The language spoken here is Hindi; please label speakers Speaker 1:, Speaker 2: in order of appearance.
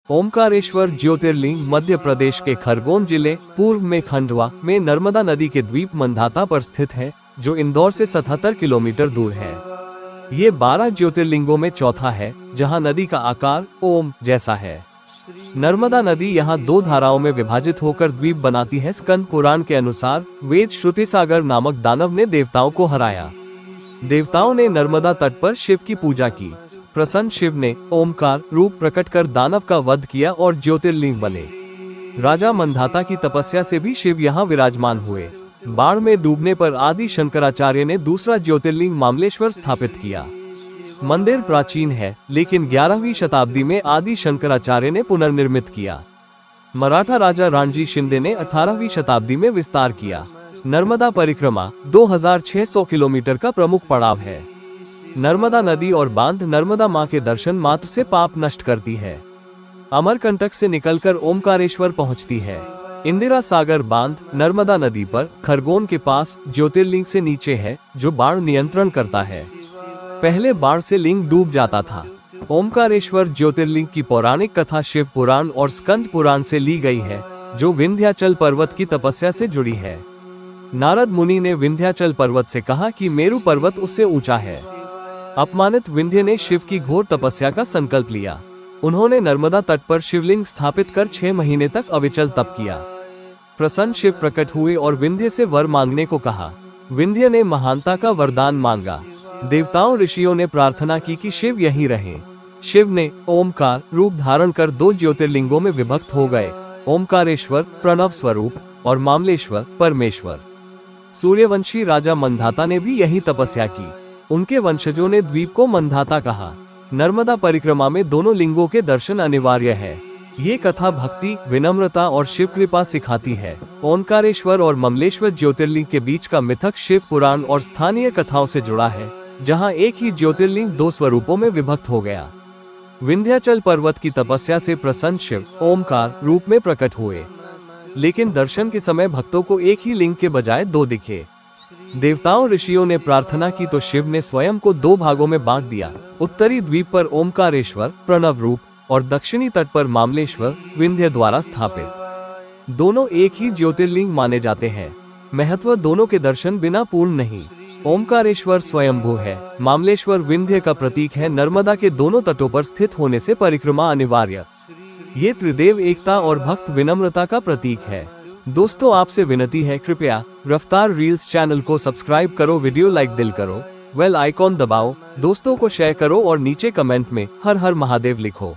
Speaker 1: ओमकारेश्वर ज्योतिर्लिंग मध्य प्रदेश के खरगोन जिले पूर्व में खंडवा में नर्मदा नदी के द्वीप मंधाता पर स्थित है, जो इंदौर से 77 किलोमीटर दूर है। ये 12 ज्योतिर्लिंगों में चौथा है, जहां नदी का आकार ओम जैसा है। नर्मदा नदी यहाँ 2 धाराओं में विभाजित होकर द्वीप बनाती है। स्कंद पुराण के अनुसार वेद श्रुतिसागर नामक दानव ने देवताओं को हराया। देवताओं ने नर्मदा तट पर शिव की पूजा की। प्रसन्न शिव ने ओमकार रूप प्रकट कर दानव का वध किया और ज्योतिर्लिंग बने। राजा मंधाता की तपस्या से भी शिव यहाँ विराजमान हुए। बाढ़ में डूबने पर आदि शंकराचार्य ने दूसरा ज्योतिर्लिंग मामलेश्वर स्थापित किया। मंदिर प्राचीन है, लेकिन 11वीं शताब्दी में आदि शंकराचार्य ने पुनर्निर्मित किया। मराठा राजा रणजीत शिंदे ने 18वीं शताब्दी में विस्तार किया। नर्मदा परिक्रमा 2600 किलोमीटर का प्रमुख पड़ाव है। नर्मदा नदी और बांध नर्मदा मां के दर्शन मात्र से पाप नष्ट करती है। अमरकंटक से निकलकर ओमकारेश्वर पहुंचती है। इंदिरा सागर बांध नर्मदा नदी पर खरगोन के पास ज्योतिर्लिंग से नीचे है, जो बाढ़ नियंत्रण करता है। पहले बाढ़ से लिंग डूब जाता था। ओमकारेश्वर ज्योतिर्लिंग की पौराणिक कथा शिव पुराण और स्कंद पुराण से ली गई है, जो विंध्याचल पर्वत की तपस्या से जुड़ी है। नारद मुनि ने विंध्याचल पर्वत से कहा कि मेरु पर्वत उससे ऊंचा है। अपमानित विंध्य ने शिव की घोर तपस्या का संकल्प लिया। उन्होंने नर्मदा तट पर शिवलिंग स्थापित कर 6 महीने तक अविचल तप किया। प्रसन्न शिव प्रकट हुए और विंध्य से वर मांगने को कहा। विंध्य ने महानता का वरदान मांगा। देवताओं ऋषियों ने प्रार्थना की कि शिव यहीं रहें। शिव ने ओमकार रूप धारण कर 2 ज्योतिर्लिंगों में विभक्त हो गए, ओमकारेश्वर प्रणव स्वरूप और मामलेश्वर परमेश्वर। सूर्यवंशी राजा मंधाता ने भी यही तपस्या की। उनके वंशजों ने द्वीप को मंधाता कहा। नर्मदा परिक्रमा में दोनों लिंगों के दर्शन अनिवार्य है। ये कथा भक्ति, विनम्रता और शिव कृपा सिखाती है। ओमकारेश्वर और ममलेश्वर ज्योतिर्लिंग के बीच का मिथक शिव पुराण और स्थानीय कथाओं से जुड़ा है, जहां एक ही ज्योतिर्लिंग 2 स्वरूपों में विभक्त हो गया। विंध्याचल पर्वत की तपस्या से प्रसन्न शिव ओमकार रूप में प्रकट हुए, लेकिन दर्शन के समय भक्तों को एक ही लिंग के बजाय 2 दिखे। देवताओं ऋषियों ने प्रार्थना की तो शिव ने स्वयं को 2 भागों में बांट दिया। उत्तरी द्वीप पर ओमकारेश्वर प्रणव रूप और दक्षिणी तट पर मामलेश्वर विंध्य द्वारा स्थापित। दोनों एक ही ज्योतिर्लिंग माने जाते हैं। महत्व दोनों के दर्शन बिना पूर्ण नहीं। ओमकारेश्वर स्वयंभू है, मामलेश्वर विंध्य का प्रतीक है। नर्मदा के दोनों तटों पर स्थित होने से परिक्रमा अनिवार्य। ये त्रिदेव एकता और भक्त विनम्रता का प्रतीक है। दोस्तों, आपसे विनती है, कृपया रफ्तार रील्स चैनल को सब्सक्राइब करो, वीडियो लाइक दिल करो, बेल आइकॉन दबाओ, दोस्तों को शेयर करो और नीचे कमेंट में हर हर महादेव लिखो।